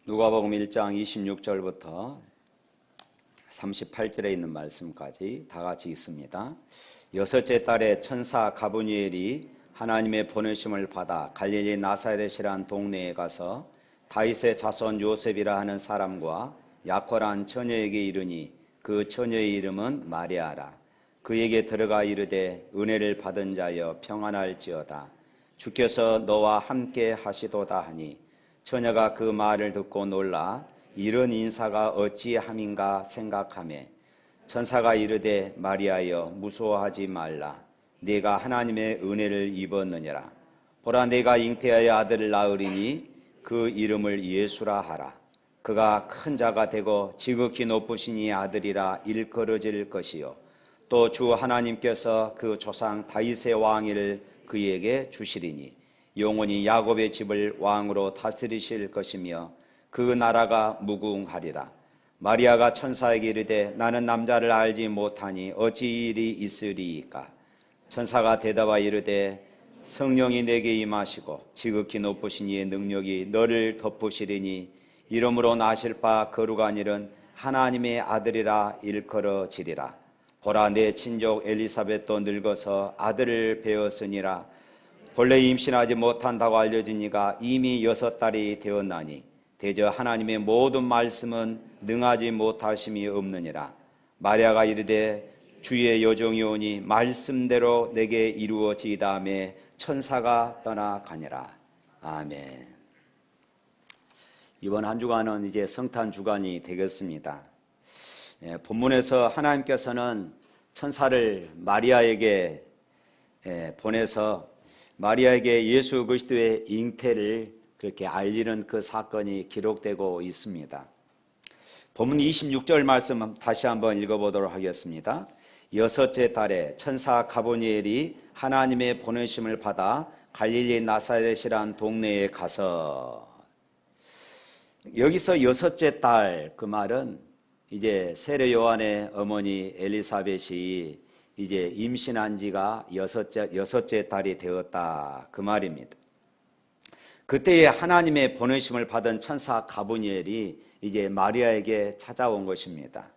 누가복음 1장 26절부터 38절에 있는 말씀까지 다 같이 읽습니다. 여섯째 달에 천사 가브리엘이 하나님의 보내심을 받아 갈릴리 나사렛이란 동네에 가서 다윗의 자손 요셉이라 하는 사람과 약혼한 처녀에게 이르니 그 처녀의 이름은 마리아라. 그에게 들어가 이르되 은혜를 받은 자여 평안할지어다. 주께서 너와 함께 하시도다 하니 처녀가 그 말을 듣고 놀라 이런 인사가 어찌함인가 생각하매 천사가 이르되 마리아여 무서워하지 말라. 네가 하나님의 은혜를 입었느니라. 보라 네가 잉태하여 아들을 낳으리니 그 이름을 예수라 하라. 그가 큰 자가 되고 지극히 높으신 이 아들이라 일컬어질 것이요 또 주 하나님께서 그 조상 다윗의 왕위를 그에게 주시리니 영원히 야곱의 집을 왕으로 다스리실 것이며 그 나라가 무궁하리라. 마리아가 천사에게 이르되 나는 남자를 알지 못하니 어찌 이 일이 있으리이까. 천사가 대답하여 이르되 성령이 내게 임하시고 지극히 높으신 이의 능력이 너를 덮으시리니 이름으로 나실 바 거룩한 일은 하나님의 아들이라 일컬어지리라. 보라 내 친족 엘리사벳도 늙어서 아들을 배었으니라. 본래 임신하지 못한다고 알려진 이가 이미 6달이 되었나니 대저 하나님의 모든 말씀은 능하지 못하심이 없느니라. 마리아가 이르되 주의 여종이 오니 말씀대로 내게 이루어지다음에 천사가 떠나가니라. 아멘. 이번 한 주간은 이제 성탄 주간이 되겠습니다. 본문에서 하나님께서는 천사를 마리아에게 보내서 마리아에게 예수 그리스도의 잉태를 그렇게 알리는 그 사건이 기록되고 있습니다. 본문 26절 말씀 다시 한번 읽어보도록 하겠습니다. 여섯째 달에 천사 가브리엘이 하나님의 보내심을 받아 갈릴리 나사렛이란 동네에 가서, 여기서 여섯째 달 그 말은 이제 세례 요한의 어머니 엘리사벳이 이제 임신한 지가 여섯째 달이 되었다 그 말입니다. 그때에 하나님의 보내심을 받은 천사 가브리엘이 이제 마리아에게 찾아온 것입니다.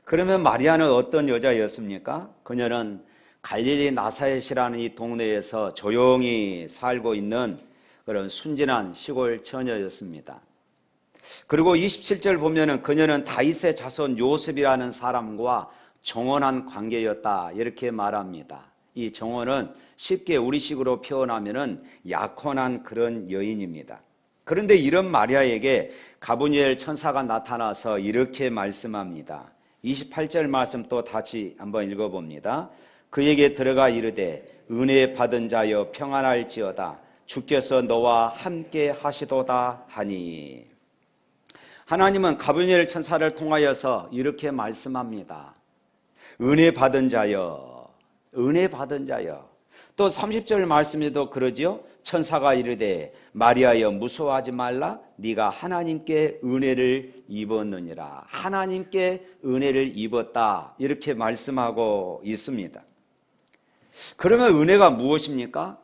그러면 마리아는 어떤 여자였습니까? 그녀는 갈릴리 나사렛이라는 이 동네에서 조용히 살고 있는 그런 순진한 시골 처녀였습니다. 그리고 27절 보면은 그녀는 다윗의 자손 요셉이라는 사람과 정혼한 관계였다 이렇게 말합니다. 이 정혼은 쉽게 우리식으로 표현하면은 약혼한 그런 여인입니다. 그런데 이런 마리아에게 가브리엘 천사가 나타나서 이렇게 말씀합니다. 28절 말씀 또 다시 한번 읽어봅니다. 그에게 들어가 이르되 은혜 받은 자여 평안할지어다. 주께서 너와 함께 하시도다 하니. 하나님은 가브리엘 천사를 통하여서 이렇게 말씀합니다. 은혜 받은 자여, 은혜 받은 자여. 또 30절 말씀에도 그러지요. 천사가 이르되 마리아여 무서워하지 말라. 네가 하나님께 은혜를 입었느니라. 하나님께 은혜를 입었다 이렇게 말씀하고 있습니다. 그러면 은혜가 무엇입니까?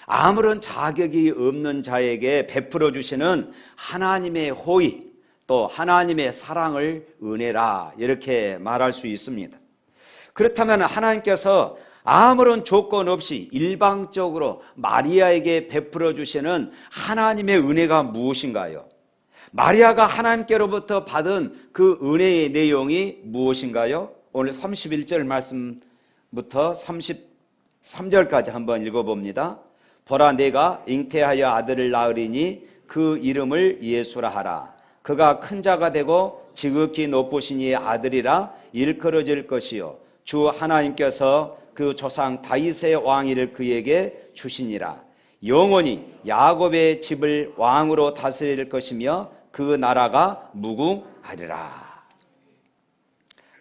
아무런 자격이 없는 자에게 베풀어 주시는 하나님의 호의, 또 하나님의 사랑을 은혜라 이렇게 말할 수 있습니다. 그렇다면 하나님께서 아무런 조건 없이 일방적으로 마리아에게 베풀어 주시는 하나님의 은혜가 무엇인가요? 마리아가 하나님께로부터 받은 그 은혜의 내용이 무엇인가요? 오늘 31절 말씀부터 33절까지 한번 읽어봅니다. 보라 내가 잉태하여 아들을 낳으리니 그 이름을 예수라 하라. 그가 큰 자가 되고 지극히 높으신 이의 아들이라 일컬어질 것이요 주 하나님께서 그 조상 다윗의 왕위를 그에게 주시니라. 영원히 야곱의 집을 왕으로 다스릴 것이며 그 나라가 무궁하리라.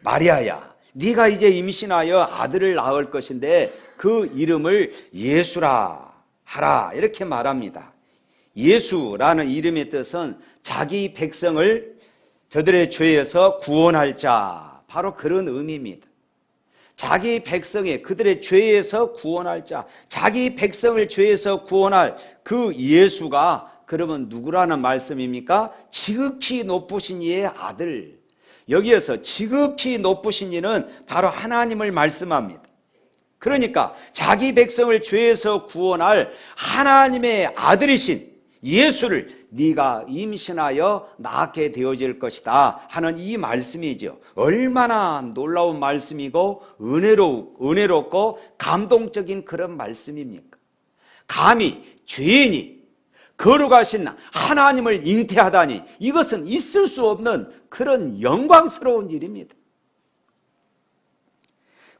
마리아야, 네가 이제 임신하여 아들을 낳을 것인데 그 이름을 예수라 하라 이렇게 말합니다. 예수라는 이름의 뜻은 자기 백성을 저들의 죄에서 구원할 자, 바로 그런 의미입니다. 자기 백성의 그들의 죄에서 구원할 자, 자기 백성을 죄에서 구원할 그 예수가 그러면 누구라는 말씀입니까? 지극히 높으신 이의 아들. 여기에서 지극히 높으신 이는 바로 하나님을 말씀합니다. 그러니까 자기 백성을 죄에서 구원할 하나님의 아들이신 예수를 네가 임신하여 낳게 되어질 것이다 하는 이 말씀이죠. 얼마나 놀라운 말씀이고 은혜롭고 감동적인 그런 말씀입니까? 감히 죄인이 거룩하신 하나님을 잉태하다니, 이것은 있을 수 없는 그런 영광스러운 일입니다.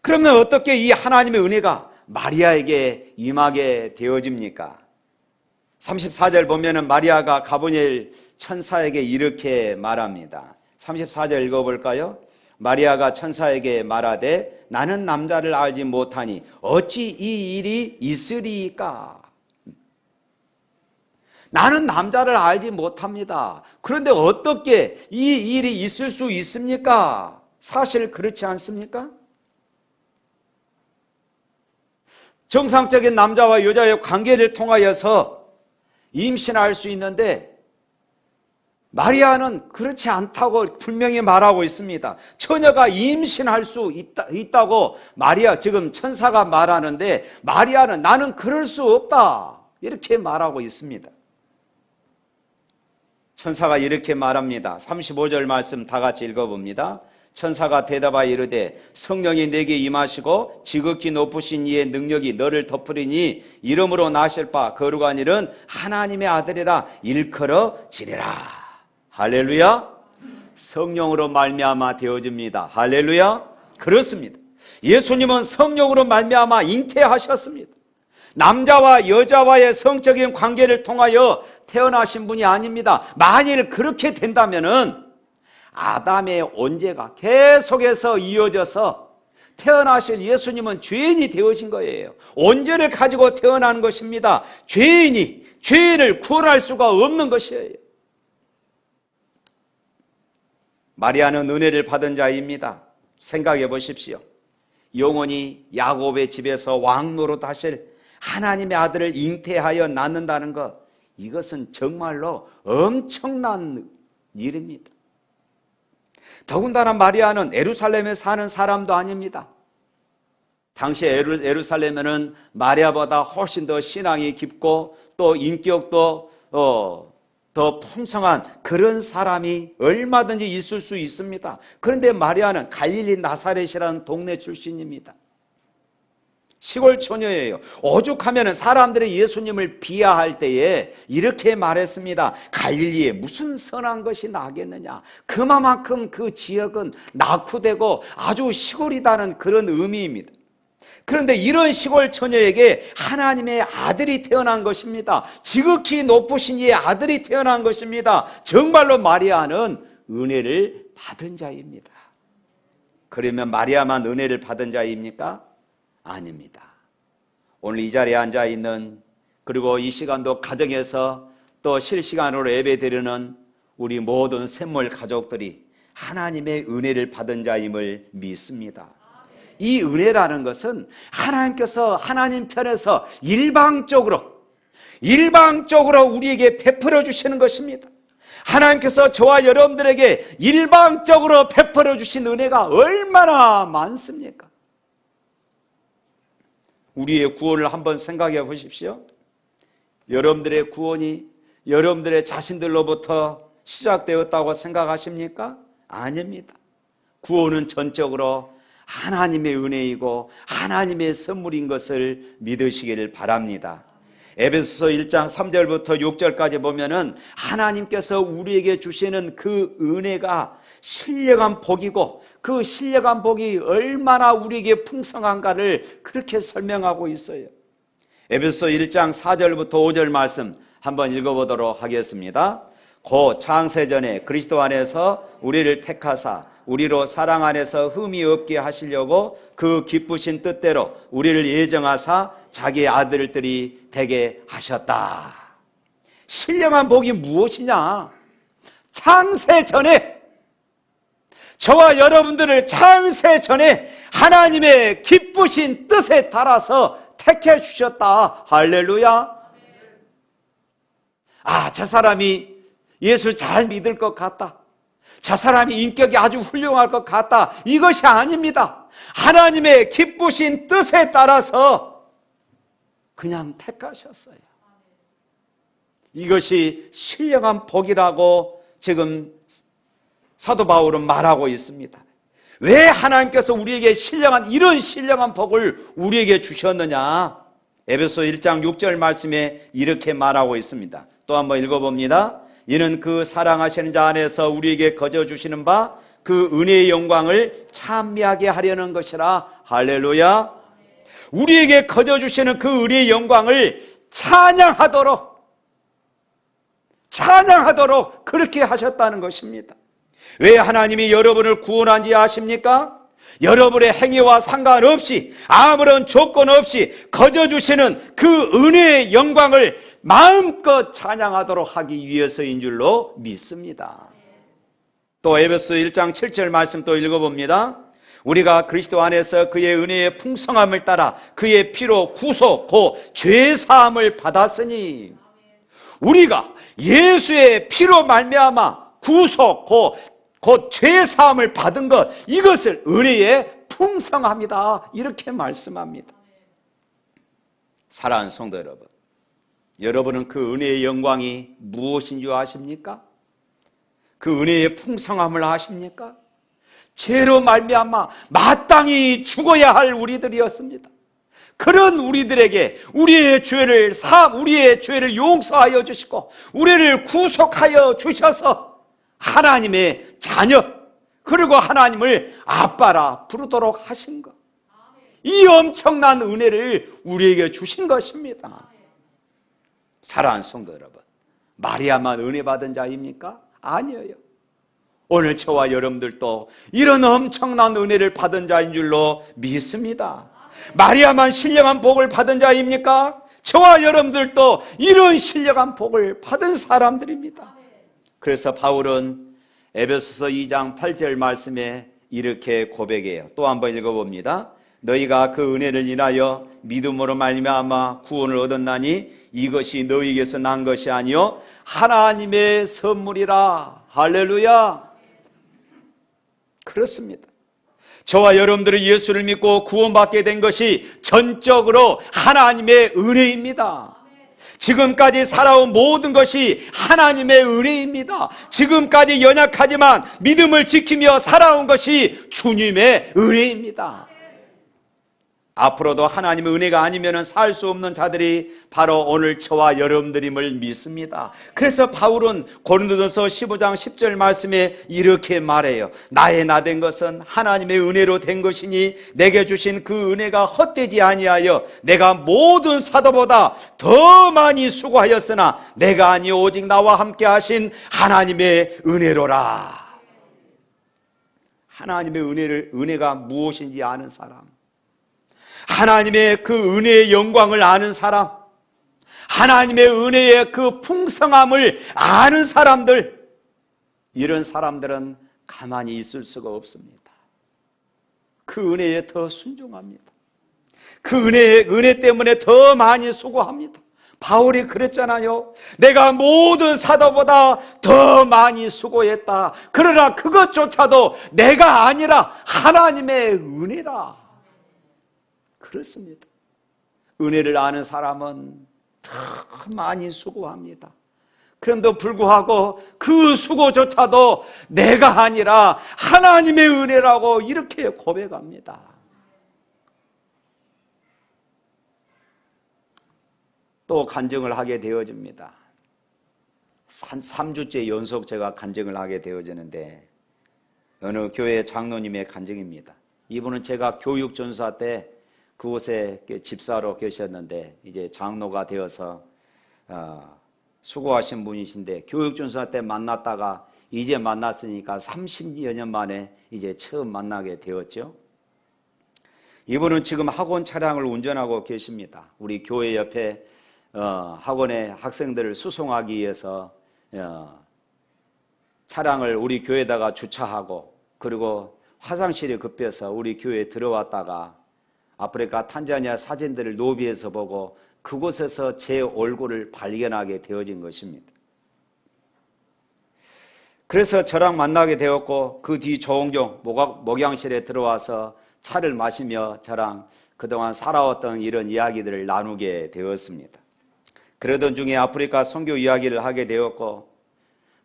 그러면 어떻게 이 하나님의 은혜가 마리아에게 임하게 되어집니까? 34절 보면은 마리아가 가브리엘 천사에게 이렇게 말합니다. 34절 읽어볼까요? 마리아가 천사에게 말하되 나는 남자를 알지 못하니 어찌 이 일이 있으리까? 나는 남자를 알지 못합니다. 그런데 어떻게 이 일이 있을 수 있습니까? 사실 그렇지 않습니까? 정상적인 남자와 여자의 관계를 통하여서 임신할 수 있는데 마리아는 그렇지 않다고 분명히 말하고 있습니다. 처녀가 임신할 수 있다고 마리아, 지금 천사가 말하는데 마리아는 나는 그럴 수 없다 이렇게 말하고 있습니다. 천사가 이렇게 말합니다. 35절 말씀 다 같이 읽어봅니다. 천사가 대답하여 이르되 성령이 내게 임하시고 지극히 높으신 이의 능력이 너를 덮으리니 이름으로 나실 바 거룩한 일은 하나님의 아들이라 일컬어지리라. 할렐루야. 성령으로 말미암아 되어집니다. 할렐루야. 그렇습니다. 예수님은 성령으로 말미암아 잉태하셨습니다. 남자와 여자와의 성적인 관계를 통하여 태어나신 분이 아닙니다. 만일 그렇게 된다면은 아담의 온제가 계속해서 이어져서 태어나실 예수님은 죄인이 되어진 거예요. 온제를 가지고 태어난 것입니다. 죄인이 죄인을 구원할 수가 없는 것이에요. 마리아는 은혜를 받은 자입니다. 생각해 보십시오. 영원히 야곱의 집에서 왕노릇 하실 하나님의 아들을 잉태하여 낳는다는 것, 이것은 정말로 엄청난 일입니다. 더군다나 마리아는 예루살렘에 사는 사람도 아닙니다. 당시 예루살렘에는 마리아보다 훨씬 더 신앙이 깊고 또 인격도 더 풍성한 그런 사람이 얼마든지 있을 수 있습니다. 그런데 마리아는 갈릴리 나사렛이라는 동네 출신입니다. 시골 처녀예요. 오죽하면 사람들이 예수님을 비하할 때에 이렇게 말했습니다. 갈릴리에 무슨 선한 것이 나겠느냐. 그만큼 그 지역은 낙후되고 아주 시골이다는 그런 의미입니다. 그런데 이런 시골 처녀에게 하나님의 아들이 태어난 것입니다. 지극히 높으신 이의 아들이 태어난 것입니다. 정말로 마리아는 은혜를 받은 자입니다. 그러면 마리아만 은혜를 받은 자입니까? 아닙니다. 오늘 이 자리에 앉아 있는, 그리고 이 시간도 가정에서 또 실시간으로 예배드리는 우리 모든 샘물 가족들이 하나님의 은혜를 받은 자임을 믿습니다. 이 은혜라는 것은 하나님께서 하나님 편에서 일방적으로 우리에게 베풀어 주시는 것입니다. 하나님께서 저와 여러분들에게 일방적으로 베풀어 주신 은혜가 얼마나 많습니까? 우리의 구원을 한번 생각해 보십시오. 여러분들의 구원이 여러분들의 자신들로부터 시작되었다고 생각하십니까? 아닙니다. 구원은 전적으로 하나님의 은혜이고 하나님의 선물인 것을 믿으시기를 바랍니다. 에베소서 1장 3절부터 6절까지 보면은 하나님께서 우리에게 주시는 그 은혜가 신령한 복이고 그 신령한 복이 얼마나 우리에게 풍성한가를 그렇게 설명하고 있어요. 에베소서 1장 4절부터 5절 말씀 한번 읽어보도록 하겠습니다. 곧 창세전에 그리스도 안에서 우리를 택하사 우리로 사랑 안에서 흠이 없게 하시려고 그 기쁘신 뜻대로 우리를 예정하사 자기의 아들들이 되게 하셨다. 신령한 복이 무엇이냐? 창세전에, 저와 여러분들을 창세전에 하나님의 기쁘신 뜻에 따라서 택해 주셨다. 할렐루야. 저 사람이 예수 잘 믿을 것 같다, 저 사람이 인격이 아주 훌륭할 것 같다, 이것이 아닙니다. 하나님의 기쁘신 뜻에 따라서 그냥 택하셨어요. 이것이 신령한 복이라고 지금 사도 바울은 말하고 있습니다. 왜 하나님께서 우리에게 이런 신령한 복을 우리에게 주셨느냐? 에베소 1장 6절 말씀에 이렇게 말하고 있습니다. 또 한번 읽어봅니다. 이는 그 사랑하시는 자 안에서 우리에게 거저 주시는 바 그 은혜의 영광을 찬미하게 하려는 것이라. 할렐루야. 우리에게 거저 주시는 그 은혜의 영광을 찬양하도록 그렇게 하셨다는 것입니다. 왜 하나님이 여러분을 구원한지 아십니까? 여러분의 행위와 상관없이, 아무런 조건 없이 거저 주시는 그 은혜의 영광을 마음껏 찬양하도록 하기 위해서인 줄로 믿습니다. 또 에베소 1장 7절 말씀 또 읽어봅니다. 우리가 그리스도 안에서 그의 은혜의 풍성함을 따라 그의 피로 구속 곧 죄사함을 받았으니, 우리가 예수의 피로 말미암아 구속 곧 죄사함을 받은 것, 이것을 은혜의 풍성함이다, 이렇게 말씀합니다. 사랑하는 성도 여러분, 여러분은 그 은혜의 영광이 무엇인 줄 아십니까? 그 은혜의 풍성함을 아십니까? 죄로 말미암아 마땅히 죽어야 할 우리들이었습니다. 그런 우리들에게 우리의 죄를 용서하여 주시고 우리를 구속하여 주셔서 하나님의 자녀, 그리고 하나님을 아빠라 부르도록 하신 것, 이 엄청난 은혜를 우리에게 주신 것입니다. 사랑하는 성도 여러분, 마리아만 은혜 받은 자입니까? 아니에요. 오늘 저와 여러분들도 이런 엄청난 은혜를 받은 자인 줄로 믿습니다. 마리아만 신령한 복을 받은 자입니까? 저와 여러분들도 이런 신령한 복을 받은 사람들입니다. 그래서 바울은 에베소서 2장 8절 말씀에 이렇게 고백해요. 또 한번 읽어봅니다. 너희가 그 은혜를 인하여 믿음으로 말미암아 구원을 얻었나니 이것이 너희에게서 난 것이 아니요 하나님의 선물이라. 할렐루야. 그렇습니다. 저와 여러분들이 예수를 믿고 구원받게 된 것이 전적으로 하나님의 은혜입니다. 지금까지 살아온 모든 것이 하나님의 은혜입니다. 지금까지 연약하지만 믿음을 지키며 살아온 것이 주님의 은혜입니다. 앞으로도 하나님의 은혜가 아니면 살 수 없는 자들이 바로 오늘 저와 여러분들임을 믿습니다. 그래서 바울은 고린도전서 15장 10절 말씀에 이렇게 말해요. 나의 나 된 것은 하나님의 은혜로 된 것이니 내게 주신 그 은혜가 헛되지 아니하여 내가 모든 사도보다 더 많이 수고하였으나 내가 아니 오직 나와 함께 하신 하나님의 은혜로라. 하나님의 은혜가 무엇인지 아는 사람, 하나님의 그 은혜의 영광을 아는 사람, 하나님의 은혜의 그 풍성함을 아는 사람들, 이런 사람들은 가만히 있을 수가 없습니다. 그 은혜에 더 순종합니다. 그 은혜 때문에 더 많이 수고합니다. 바울이 그랬잖아요. 내가 모든 사도보다 더 많이 수고했다. 그러나 그것조차도 내가 아니라 하나님의 은혜라. 그렇습니다. 은혜를 아는 사람은 더 많이 수고합니다. 그런데도 불구하고 그 수고조차도 내가 아니라 하나님의 은혜라고 이렇게 고백합니다. 또 간증을 하게 되어집니다. 3주째 연속 제가 간증을 하게 되어지는데 어느 교회 장로님의 간증입니다. 이분은 제가 교육전사 때 그곳에 집사로 계셨는데 이제 장로가 되어서 수고하신 분이신데 교육전사 때 만났다가 이제 만났으니까 30여 년 만에 이제 처음 만나게 되었죠. 이분은 지금 학원 차량을 운전하고 계십니다. 우리 교회 옆에 학원에 학생들을 수송하기 위해서 차량을 우리 교회에다가 주차하고, 그리고 화장실이 급해서 우리 교회에 들어왔다가 아프리카 탄자니아 사진들을 노비에서 보고 그곳에서 제 얼굴을 발견하게 되어진 것입니다. 그래서 저랑 만나게 되었고 그 뒤 종종 목양실에 들어와서 차를 마시며 저랑 그동안 살아왔던 이런 이야기들을 나누게 되었습니다. 그러던 중에 아프리카 선교 이야기를 하게 되었고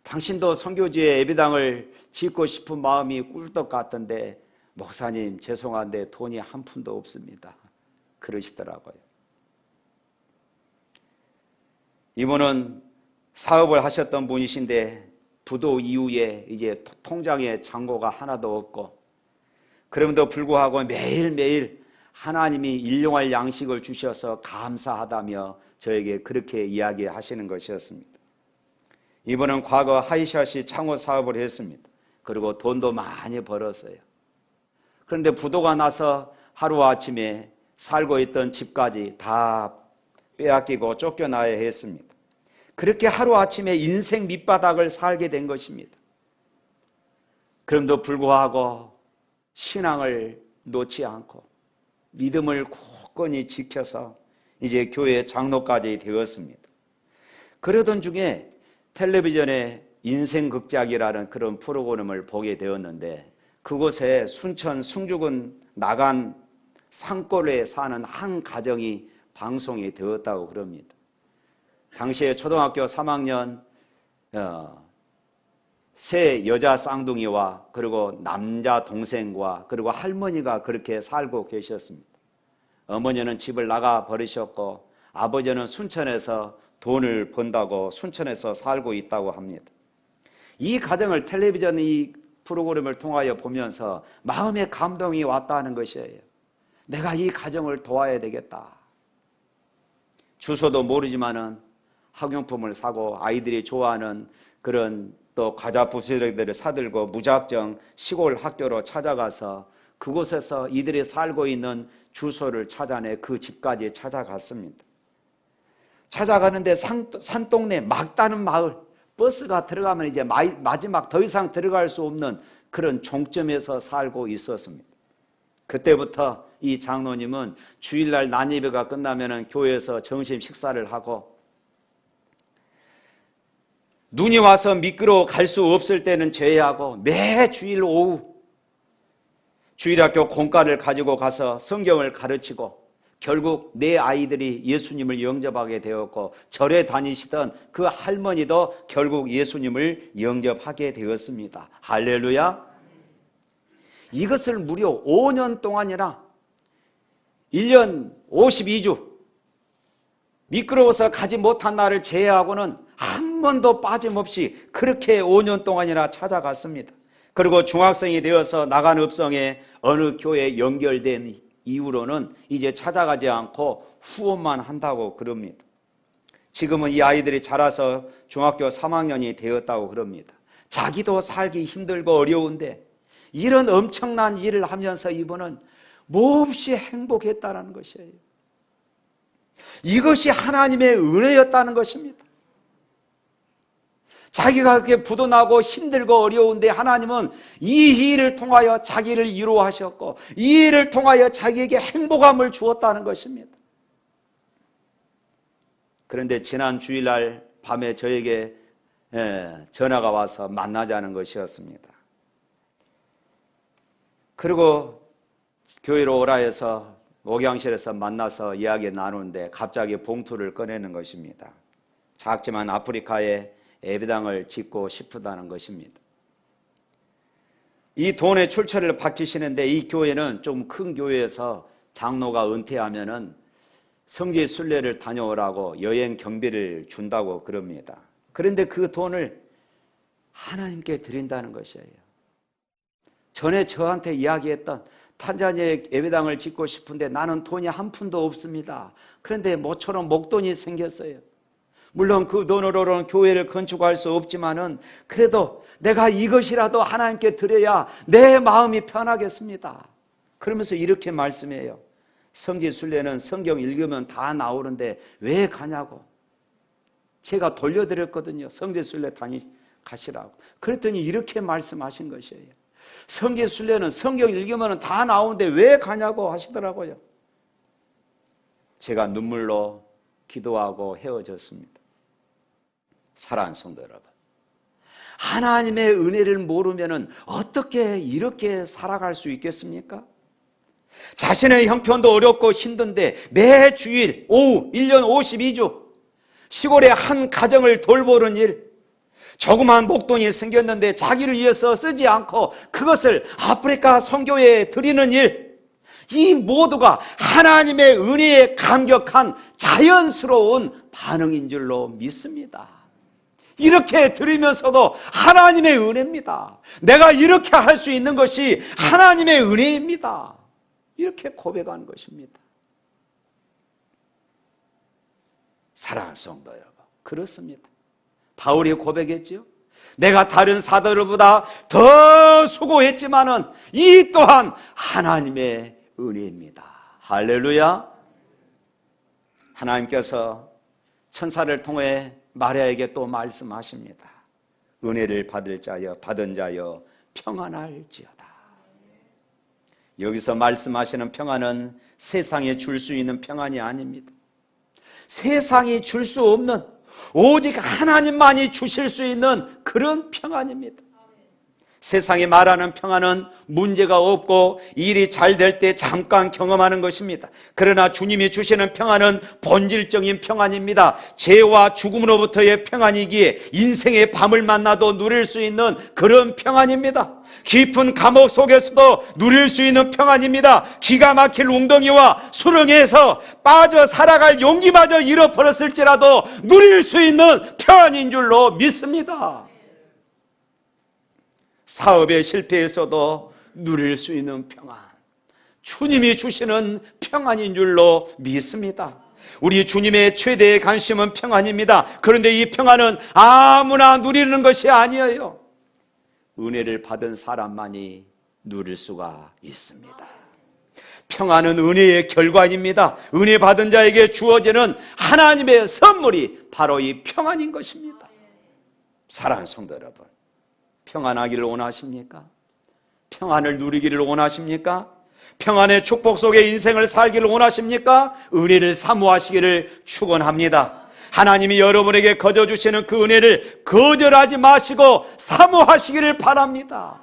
당신도 선교지에 예배당을 짓고 싶은 마음이 꿀떡 같던데 목사님 죄송한데 돈이 한 푼도 없습니다. 그러시더라고요. 이분은 사업을 하셨던 분이신데 부도 이후에 이제 통장에 잔고가 하나도 없고 그럼에도 불구하고 매일매일 하나님이 일용할 양식을 주셔서 감사하다며 저에게 그렇게 이야기하시는 것이었습니다. 이분은 과거 하이샷이 창호 사업을 했습니다. 그리고 돈도 많이 벌었어요. 그런데 부도가 나서 하루아침에 살고 있던 집까지 다 빼앗기고 쫓겨나야 했습니다. 그렇게 하루아침에 인생 밑바닥을 살게 된 것입니다. 그럼에도 불구하고 신앙을 놓지 않고 믿음을 굳건히 지켜서 이제 교회 장로까지 되었습니다. 그러던 중에 텔레비전에 인생극작이라는 그런 프로그램을 보게 되었는데 그곳에 순천 승주군 나간 산골에 사는 한 가정이 방송이 되었다고 그럽니다. 당시에 초등학교 3학년 세 여자 쌍둥이와 그리고 남자 동생과 그리고 할머니가 그렇게 살고 계셨습니다. 어머니는 집을 나가 버리셨고 아버지는 순천에서 돈을 번다고 순천에서 살고 있다고 합니다. 이 가정을 텔레비전 이 프로그램을 통하여 보면서 마음의 감동이 왔다는 것이에요. 내가 이 가정을 도와야 되겠다. 주소도 모르지만은 학용품을 사고 아이들이 좋아하는 그런 또 과자 부스러기들을 사들고 무작정 시골 학교로 찾아가서 그곳에서 이들이 살고 있는 주소를 찾아내 그 집까지 찾아갔습니다. 찾아가는데 산동네 막다른 마을, 버스가 들어가면 이제 마지막 더 이상 들어갈 수 없는 그런 종점에서 살고 있었습니다. 그때부터 이 장로님은 주일날 난예배가 끝나면 교회에서 점심 식사를 하고 눈이 와서 미끄러워 갈 수 없을 때는 제외하고 매 주일 오후 주일학교 공과를 가지고 가서 성경을 가르치고 결국 내 아이들이 예수님을 영접하게 되었고 절에 다니시던 그 할머니도 결국 예수님을 영접하게 되었습니다. 할렐루야. 이것을 무려 5년 동안이나 1년 52주 미끄러워서 가지 못한 날을 제외하고는 한 번도 빠짐없이 그렇게 5년 동안이나 찾아갔습니다. 그리고 중학생이 되어서 나간 읍성에 어느 교회에 연결된 이후로는 이제 찾아가지 않고 후원만 한다고 그럽니다. 지금은 이 아이들이 자라서 중학교 3학년이 되었다고 그럽니다. 자기도 살기 힘들고 어려운데 이런 엄청난 일을 하면서 이분은 몹시 행복했다는 것이에요. 이것이 하나님의 은혜였다는 것입니다. 자기가 그렇게 부도나고 힘들고 어려운데 하나님은 이 일을 통하여 자기를 위로하셨고 이 일을 통하여 자기에게 행복함을 주었다는 것입니다. 그런데 지난 주일날 밤에 저에게 전화가 와서 만나자는 것이었습니다. 그리고 교회로 오라 해서 목양실에서 만나서 이야기 나누는데 갑자기 봉투를 꺼내는 것입니다. 작지만 아프리카에 예배당을 짓고 싶다는 것입니다. 이 돈의 출처를 밝히시는데 이 교회는 좀 큰 교회에서 장로가 은퇴하면은 성지 순례를 다녀오라고 여행 경비를 준다고 그럽니다. 그런데 그 돈을 하나님께 드린다는 것이에요. 전에 저한테 이야기했던 탄자니아에 예배당을 짓고 싶은데 나는 돈이 한 푼도 없습니다. 그런데 모처럼 목돈이 생겼어요. 물론 그 돈으로는 교회를 건축할 수 없지만은 그래도 내가 이것이라도 하나님께 드려야 내 마음이 편하겠습니다. 그러면서 이렇게 말씀해요. 성지순례는 성경 읽으면 다 나오는데 왜 가냐고. 제가 돌려드렸거든요. 성지순례 가시라고. 그랬더니 이렇게 말씀하신 것이에요. 성지순례는 성경 읽으면 다 나오는데 왜 가냐고 하시더라고요. 제가 눈물로 기도하고 헤어졌습니다. 사랑하는 성도 여러분, 하나님의 은혜를 모르면 어떻게 이렇게 살아갈 수 있겠습니까? 자신의 형편도 어렵고 힘든데 매 주일 오후 1년 52주 시골의 한 가정을 돌보는 일, 조그마한 목돈이 생겼는데 자기를 위해서 쓰지 않고 그것을 아프리카 선교회에 드리는 일, 이 모두가 하나님의 은혜에 감격한 자연스러운 반응인 줄로 믿습니다. 이렇게 드리면서도 하나님의 은혜입니다. 내가 이렇게 할 수 있는 것이 하나님의 은혜입니다. 이렇게 고백하는 것입니다. 사랑하는 성도 여러분, 그렇습니다. 바울이 고백했죠. 내가 다른 사도들보다 더 수고했지만은 이 또한 하나님의 은혜입니다. 할렐루야. 하나님께서 천사를 통해 마리아에게 또 말씀하십니다. 은혜를 받은 자여 평안할지어다. 여기서 말씀하시는 평안은 세상에 줄 수 있는 평안이 아닙니다. 세상이 줄 수 없는, 오직 하나님만이 주실 수 있는 그런 평안입니다. 세상이 말하는 평안은 문제가 없고 일이 잘 될 때 잠깐 경험하는 것입니다. 그러나 주님이 주시는 평안은 본질적인 평안입니다. 죄와 죽음으로부터의 평안이기에 인생의 밤을 만나도 누릴 수 있는 그런 평안입니다. 깊은 감옥 속에서도 누릴 수 있는 평안입니다. 기가 막힐 웅덩이와 수렁에서 빠져 살아갈 용기마저 잃어버렸을지라도 누릴 수 있는 평안인 줄로 믿습니다. 사업에 실패했어도 누릴 수 있는 평안, 주님이 주시는 평안인 줄로 믿습니다. 우리 주님의 최대의 관심은 평안입니다. 그런데 이 평안은 아무나 누리는 것이 아니에요. 은혜를 받은 사람만이 누릴 수가 있습니다. 평안은 은혜의 결과입니다. 은혜 받은 자에게 주어지는 하나님의 선물이 바로 이 평안인 것입니다. 사랑하는 성도 여러분, 평안하기를 원하십니까? 평안을 누리기를 원하십니까? 평안의 축복 속에 인생을 살기를 원하십니까? 은혜를 사모하시기를 축원합니다. 하나님이 여러분에게 거저주시는 그 은혜를 거절하지 마시고 사모하시기를 바랍니다.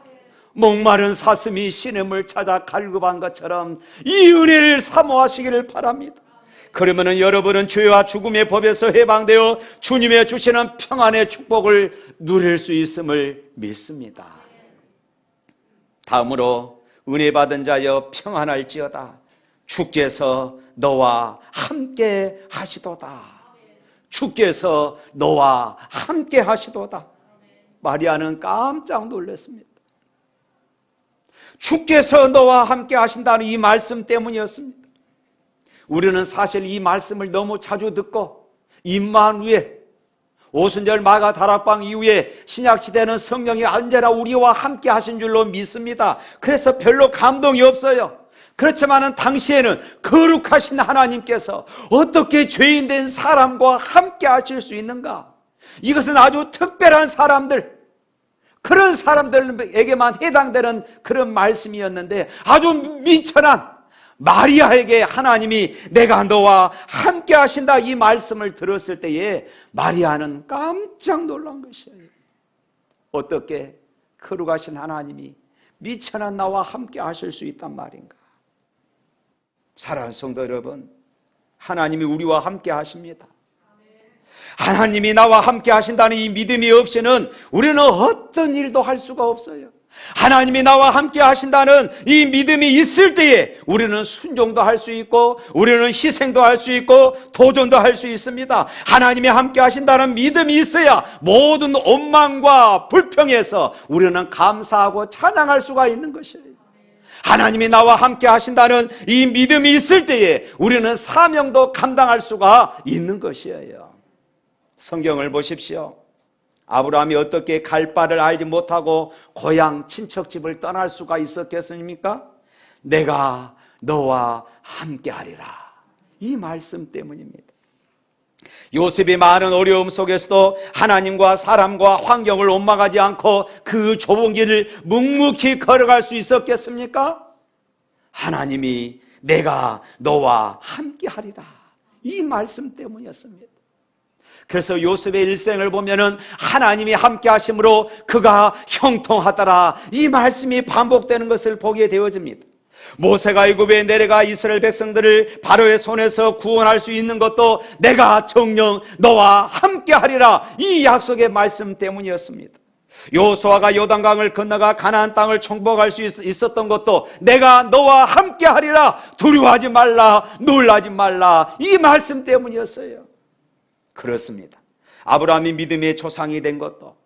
목마른 사슴이 시냇물 찾아 갈급한 것처럼 이 은혜를 사모하시기를 바랍니다. 그러면 여러분은 죄와 죽음의 법에서 해방되어 주님의 주시는 평안의 축복을 누릴 수 있음을 믿습니다. 다음으로 은혜 받은 자여 평안할지어다. 주께서 너와 함께 하시도다. 주께서 너와 함께 하시도다. 마리아는 깜짝 놀랐습니다. 주께서 너와 함께 하신다는 이 말씀 때문이었습니다. 우리는 사실 이 말씀을 너무 자주 듣고 임마누엘, 오순절 마가 다락방 이후에 신약시대는 성령이 언제나 우리와 함께 하신 줄로 믿습니다. 그래서 별로 감동이 없어요. 그렇지만 당시에는 거룩하신 하나님께서 어떻게 죄인된 사람과 함께 하실 수 있는가? 이것은 아주 특별한 사람들, 그런 사람들에게만 해당되는 그런 말씀이었는데, 아주 미천한 마리아에게 하나님이 내가 너와 함께 하신다 이 말씀을 들었을 때에 마리아는 깜짝 놀란 것이에요. 어떻게 거룩하신 하나님이 미천한 나와 함께 하실 수 있단 말인가? 사랑하는 성도 여러분, 하나님이 우리와 함께 하십니다. 하나님이 나와 함께 하신다는 이 믿음이 없이는 우리는 어떤 일도 할 수가 없어요. 하나님이 나와 함께 하신다는 이 믿음이 있을 때에 우리는 순종도 할 수 있고, 우리는 희생도 할 수 있고, 도전도 할 수 있습니다. 하나님이 함께 하신다는 믿음이 있어야 모든 원망과 불평에서 우리는 감사하고 찬양할 수가 있는 것이에요. 하나님이 나와 함께 하신다는 이 믿음이 있을 때에 우리는 사명도 감당할 수가 있는 것이에요. 성경을 보십시오. 아브라함이 어떻게 갈 바를 알지 못하고 고향 친척집을 떠날 수가 있었겠습니까? 내가 너와 함께하리라, 이 말씀 때문입니다. 요셉이 많은 어려움 속에서도 하나님과 사람과 환경을 원망하지 않고 그 좁은 길을 묵묵히 걸어갈 수 있었겠습니까? 하나님이 내가 너와 함께하리라, 이 말씀 때문이었습니다. 그래서 요셉의 일생을 보면은 하나님이 함께 하심으로 그가 형통하더라, 이 말씀이 반복되는 것을 보게 되어집니다. 모세가 애굽에 내려가 이스라엘 백성들을 바로의 손에서 구원할 수 있는 것도 내가 정녕 너와 함께 하리라, 이 약속의 말씀 때문이었습니다. 여호수아가 요단강을 건너가 가나안 땅을 정복할 수 있었던 것도 내가 너와 함께 하리라, 두려워하지 말라, 놀라지 말라, 이 말씀 때문이었어요. 그렇습니다. 아브라함이 믿음의 조상이 된 것도,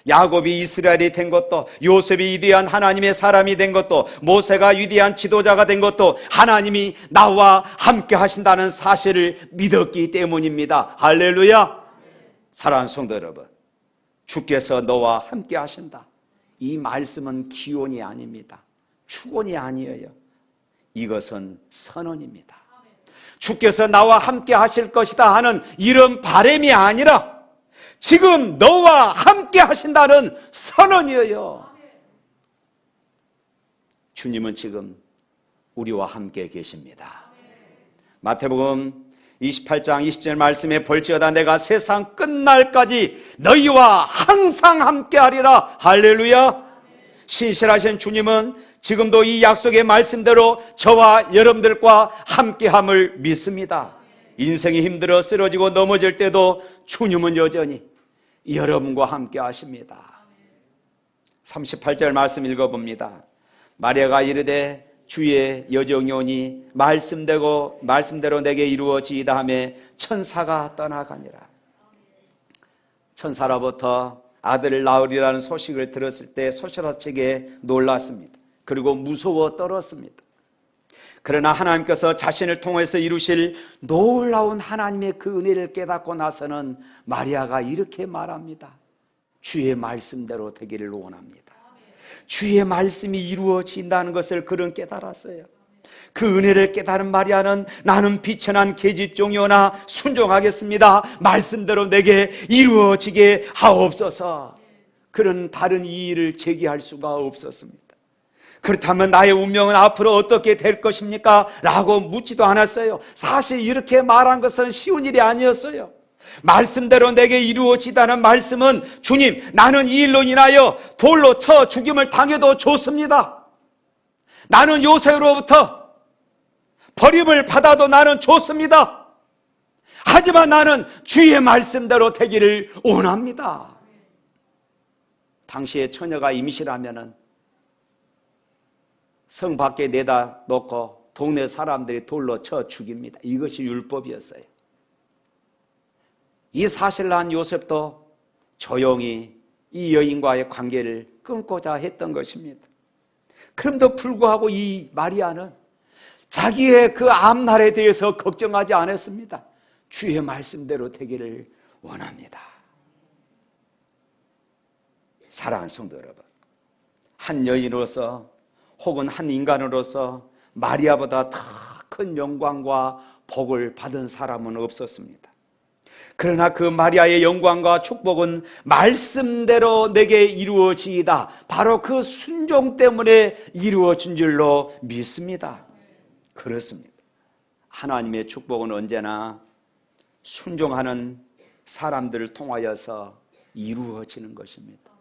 야곱이 이스라엘이 된 것도, 요셉이 위대한 하나님의 사람이 된 것도, 모세가 위대한 지도자가 된 것도 하나님이 나와 함께 하신다는 사실을 믿었기 때문입니다. 할렐루야. 사랑하는 성도 여러분, 주께서 너와 함께 하신다, 이 말씀은 기원이 아닙니다. 축원이 아니에요. 이것은 선언입니다. 주께서 나와 함께 하실 것이다 하는 이런 바람이 아니라 지금 너와 함께 하신다는 선언이에요. 주님은 지금 우리와 함께 계십니다. 마태복음 28장 20절 말씀에 볼지어다 내가 세상 끝날까지 너희와 항상 함께 하리라. 할렐루야. 신실하신 주님은 지금도 이 약속의 말씀대로 저와 여러분들과 함께함을 믿습니다. 인생이 힘들어 쓰러지고 넘어질 때도 주님은 여전히 여러분과 함께 하십니다. 38절 말씀 읽어봅니다. 마리아가 이르되 주의 여정이 오니 말씀대로 내게 이루어지이다 하며 천사가 떠나가니라. 천사로부터 아들을 낳으리라는 소식을 들었을 때 소시라치게 놀랐습니다. 그리고 무서워 떨었습니다. 그러나 하나님께서 자신을 통해서 이루실 놀라운 하나님의 그 은혜를 깨닫고 나서는 마리아가 이렇게 말합니다. 주의 말씀대로 되기를 원합니다. 주의 말씀이 이루어진다는 것을 그는 깨달았어요. 그 은혜를 깨달은 마리아는 나는 비천한 계집종이오나 순종하겠습니다, 말씀대로 내게 이루어지게 하옵소서. 그는 다른 이의를 제기할 수가 없었습니다. 그렇다면 나의 운명은 앞으로 어떻게 될 것입니까? 라고 묻지도 않았어요. 사실 이렇게 말한 것은 쉬운 일이 아니었어요. 말씀대로 내게 이루어지다는 말씀은 주님, 나는 이 일로 인하여 돌로 쳐 죽임을 당해도 좋습니다. 나는 요셉으로부터 버림을 받아도 나는 좋습니다. 하지만 나는 주의 말씀대로 되기를 원합니다. 당시에 처녀가 임신하면은 성 밖에 내다 놓고 동네 사람들이 돌로 쳐 죽입니다. 이것이 율법이었어요. 이 사실을 한 요셉도 조용히 이 여인과의 관계를 끊고자 했던 것입니다. 그럼에도 불구하고 이 마리아는 자기의 그 앞날에 대해서 걱정하지 않았습니다. 주의 말씀대로 되기를 원합니다. 사랑하는 성도 여러분, 한 여인으로서 혹은 한 인간으로서 마리아보다 더 큰 영광과 복을 받은 사람은 없었습니다. 그러나 그 마리아의 영광과 축복은 말씀대로 내게 이루어지이다, 바로 그 순종 때문에 이루어진 줄로 믿습니다. 그렇습니다. 하나님의 축복은 언제나 순종하는 사람들을 통하여서 이루어지는 것입니다.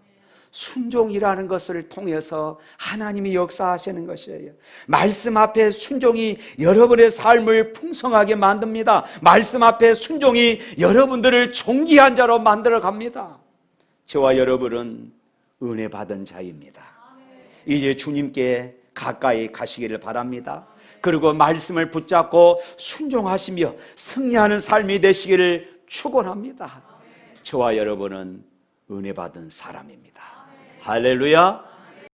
순종이라는 것을 통해서 하나님이 역사하시는 것이에요. 말씀 앞에 순종이 여러분의 삶을 풍성하게 만듭니다. 말씀 앞에 순종이 여러분들을 존귀한 자로 만들어 갑니다. 저와 여러분은 은혜 받은 자입니다. 이제 주님께 가까이 가시기를 바랍니다. 그리고 말씀을 붙잡고 순종하시며 승리하는 삶이 되시기를 축원합니다. 저와 여러분은 은혜 받은 사람입니다. 할렐루야.